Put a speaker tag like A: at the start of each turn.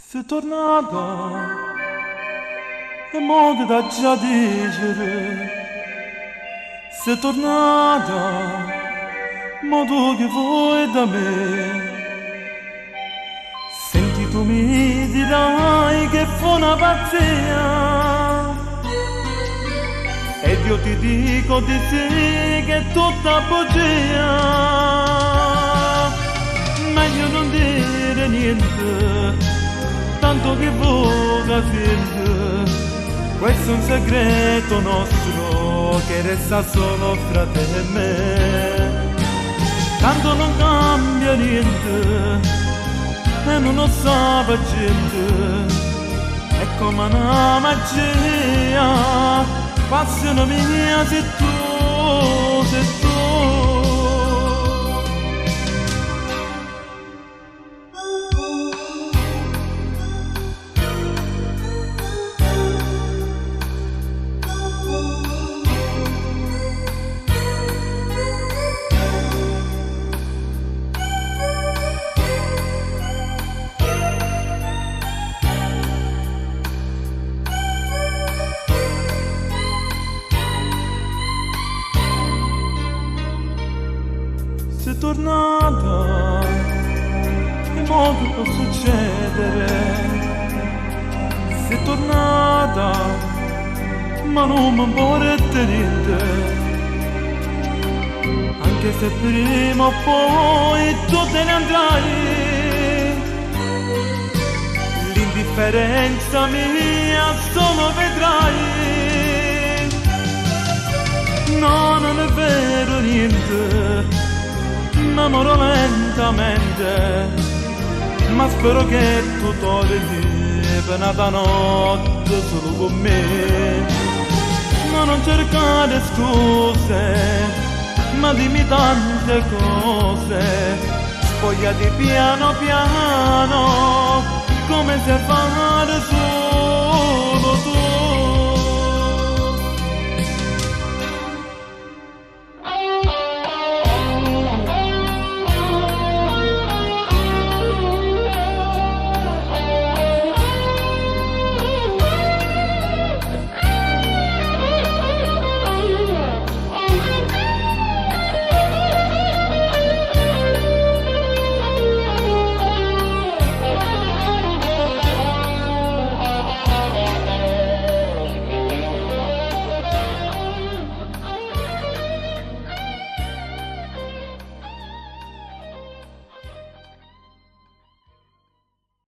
A: Sei tornata e modo da già dicere. Sei tornata, modo che vuoi da me. Senti, tu mi dirai che fu una pazzia ed io ti dico di sì che è tutta bugia. Meglio non dire niente, tanto che voga sente. Questo è un segreto nostro che resta solo fra te e me. Tanto non cambia niente e non lo sa la gente. È come una magia, passione mia, sei tu, sei tu. Sei tornata, e mo che può succedere? Sei tornata, ma non mi importa niente. Anche se prima o poi tu te ne andrai, l'indifferenza mia solo vedrai. No, non è vero niente, m'amoro lentamente, ma spero che tu torni per una notte solo con me. Ma non cercare scuse, ma dimmi tante cose. Spogliati piano piano, come se fare su